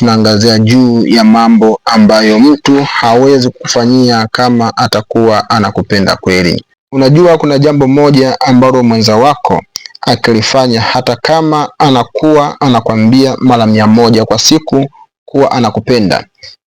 tunaangazia juu ya mambo ambayo mtu hawezi kufanyia kama atakuwa anakupenda kweli. Unajua, kuna jambo moja ambalo mwenza wako akilifanya, hata kama anakuwa anakwambia mara 100 kwa siku kuwa anakupenda,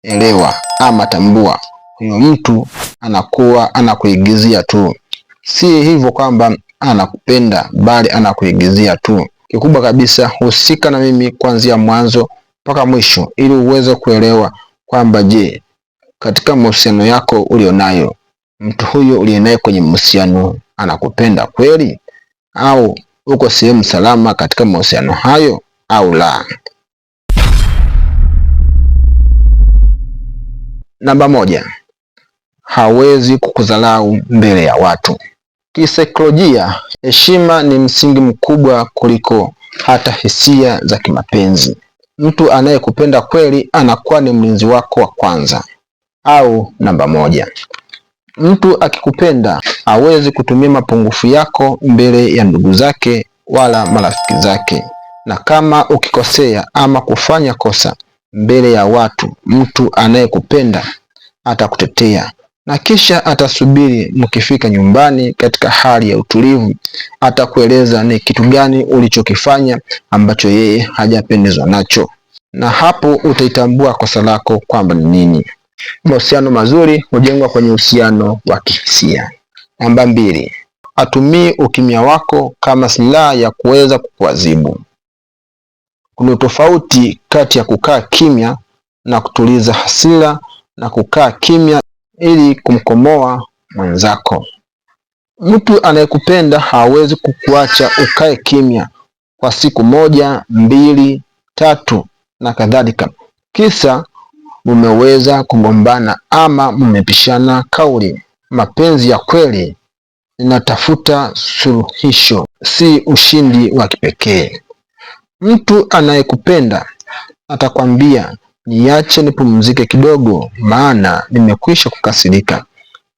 elewa ama tambua, huyo mtu anakuwa anakuigizia tu. Si hivyo kwamba anakupenda, bali anakuigizia tu. Kikubwa kabisa, husika na mimi kuanzia mwanzo mpaka mwisho, ili uweze kuelewa kwamba je, katika mahusiano yako ulionayo, mtu huyo ulienaye kwenye mahusiano anakupenda kweli, au uko sehemu salama katika mahusiano hayo au la. Namba 1, hawezi kukudharau mbele ya watu. Kisaikolojia, heshima ni msingi mkubwa kuliko hata hisia za kimapenzi. Mtu anayekupenda kweli anakuwa ni mlinzi wako wa kwanza au namba 1. Mtu akikupenda hawezi kutumia mapungufu yako mbele ya ndugu zake wala marafiki zake. Na kama ukikosea ama kufanya kosa mbele ya watu, mtu anayekupenda atakutetea na kisha atasubiri mkifika nyumbani katika hali ya utulivu, atakueleza ni kitu gani ulichokifanya ambacho yeye hajapendezwa nacho, na hapo utaitambua kosa lako kwamba ni nini. Mahusiano mazuri hujengwa kwenye uhusiano wa kihisia. Namba 2, atumii ukimya wako kama silaha ya kuweza kukuadhibu. Kuna tofauti kati ya kukaa kimya na kutuliza hasira na kukaa kimya ili kumkomoa mwenzako. Mtu anayekupenda hawezi kukuacha ukae kimya kwa siku 1, 2, 3 na kadhalika, kisa mumeweza kugombana ama mmepishana kauli. Mapenzi ya kweli inatafuta suluhisho, si ushindi wa kipekee. Mtu anayekupenda atakwambia, niache nipumzike kidogo, maana nimekwisha kukasirika.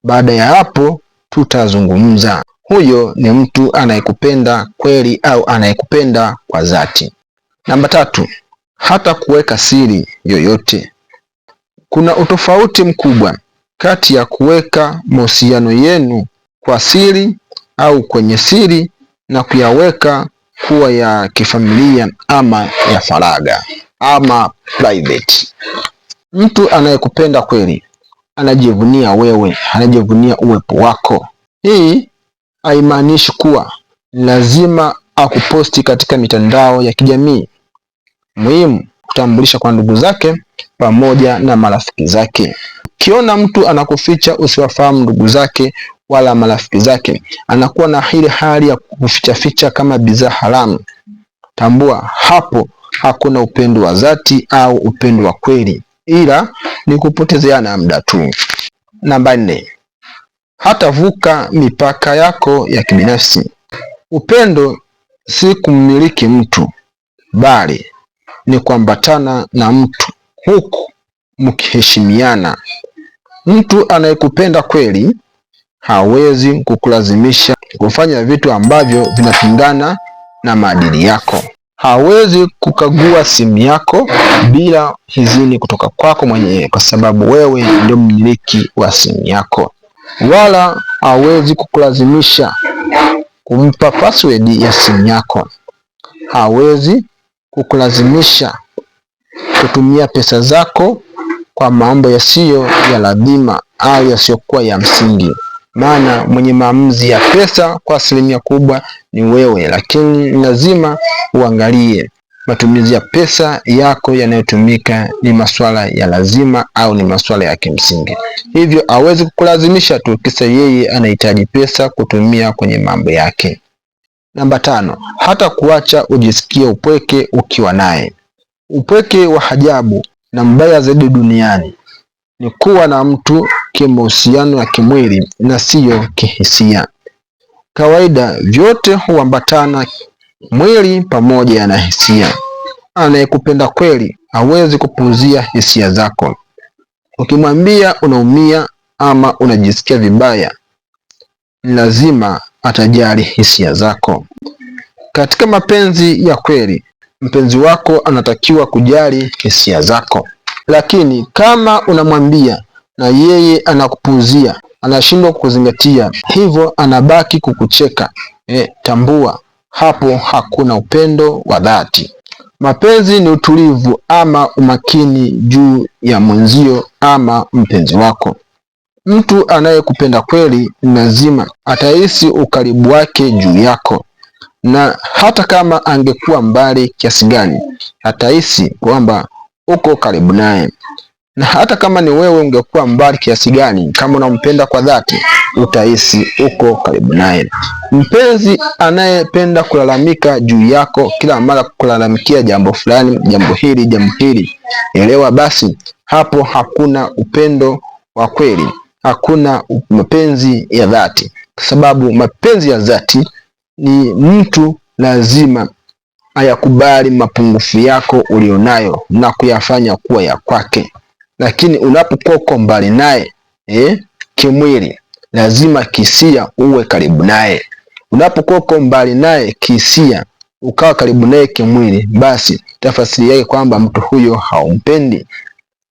Baada ya hapo tutazungumza. Huyo ni mtu anayekupenda kweli au anayekupenda kwa dhati. Namba 3, hata kuweka siri yoyote. Kuna utofauti mkubwa kati ya kuweka mahusiano yenu kwa siri au kwenye siri na kuyaweka kuwa ya kifamilia ama ya faragha ama private. Mtu anayekupenda kweli anajivunia wewe, anajivunia uwepo wako. Hii haimaanishi kuwa lazima akuposti katika mitandao ya kijamii. Muhimu kutambulisha kwa ndugu zake pamoja na marafiki zake. Ukiona mtu anakuficha usiwafahamu ndugu zake wala marafiki zake, anakuwa na ile hali ya kuficha kama bidhaa haramu, tambua hapo hakuna upendo wa dhati au upendo wa kweli, ila ni kupotezeana muda tu. Namba 4, hatavuka mipaka yako ya kibinafsi. Upendo si kummiliki mtu, bali ni kuambatana na mtu huku mkiheshimiana. Mtu anayekupenda kweli hawezi kukulazimisha kufanya vitu ambavyo vinapingana na maadili yako. Hawezi kukagua simu yako bila idhini kutoka kwako mwenyewe, kwa sababu wewe ndio mmiliki wa simu yako. Wala hawezi kukulazimisha kumpa password ya simu yako. Hawezi kukulazimisha kutumia pesa zako kwa mambo yasiyo ya lazima au yasiyokuwa ya msingi, maana mwenye maamuzi ya pesa kwa asilimia kubwa ni wewe. Lakini lazima uangalie matumizi ya pesa yako yanayotumika ni masuala ya lazima au ni masuala ya kimsingi. Hivyo hawezi kukulazimisha tu kisa yeye anahitaji pesa kutumia kwenye mambo yake. Namba 5, hata kuacha ujisikie upweke ukiwa naye. Upweke wa ajabu na mbaya zaidi duniani ni kuwa na mtu kimahusiano ya kimwili na siyo kihisia. Kawaida vyote huambatana, mwili pamoja na hisia. Anayekupenda kweli hawezi kupuuzia hisia zako. Ukimwambia unaumia ama unajisikia vibaya, lazima atajali hisia zako. Katika mapenzi ya kweli, mpenzi wako anatakiwa kujali hisia zako. Lakini kama unamwambia na yeye anakupuuzia, anashindwa kukuzingatia, hivyo anabaki kukucheka, tambua hapo hakuna upendo wa dhati. Mapenzi ni utulivu ama umakini juu ya mwenzio ama mpenzi wako. Mtu anayekupenda kweli lazima atahisi ukaribu wake juu yako, na hata kama angekuwa mbali kiasi gani, atahisi kwamba uko karibu naye. Na hata kama ni wewe ungekuwa mbali kiasi gani, kama unampenda kwa dhati, utahisi uko karibu naye. Mpenzi anayependa kulalamika juu yako kila mara, kulalamikia jambo fulani, jambo hili, elewa basi hapo hakuna upendo wa kweli, hakuna mapenzi ya dhati. Kwa sababu mapenzi ya dhati ni mtu lazima ayakubali mapungufu yako ulionayo na kuyafanya kuwa ya kwake. Lakini unapokuwa uko mbali naye kimwili, lazima kihisia uwe karibu naye. Unapokuwa uko mbali naye kihisia, ukawa karibu naye kimwili, basi tafsiri yake kwamba mtu huyo haumpendi.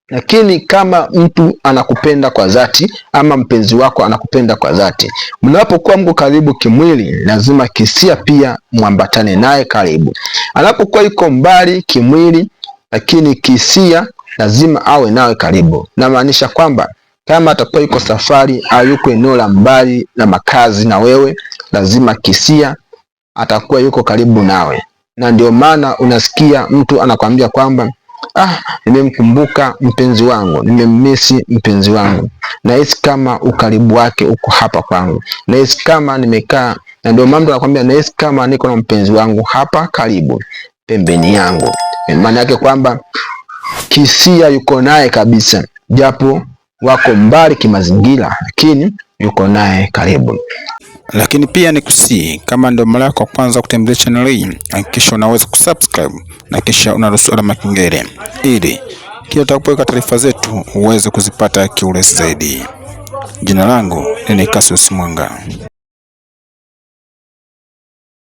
Lakini kama mtu anakupenda kwa dhati ama mpenzi wako anakupenda kwa dhati, mnapokuwa mko karibu kimwili, lazima kihisia pia muambatane naye karibu. Anapokuwa yuko mbali kimwili, lakini kihisia lazima awe nawe karibu. Namaanisha kwamba kama atakuwa yuko safari au yuko eneo la mbali na makazi na wewe, lazima kihisia atakuwa yuko karibu nawe. Na ndio maana unasikia mtu anakwambia kwamba nimemkumbuka mpenzi wangu, nimemmisi mpenzi wangu, nahisi kama ukaribu wake uko hapa kwangu, nahisi kama nimekaa. Na ndio maana anakwambia nahisi kama niko na mpenzi wangu hapa karibu pembeni yangu. Maana yake kwamba kihisia yuko naye kabisa, japo wako mbali kimazingira, lakini yuko naye karibu. Lakini pia nikusii, kama ndio mara yako kwanza kutembelea channel hii, hakikisha unaweza kusubscribe na kisha unaruhusu alama kengele ili kila utakapoweka taarifa zetu uweze kuzipata kiurahisi zaidi. Jina langu ni Cassius Mwanga.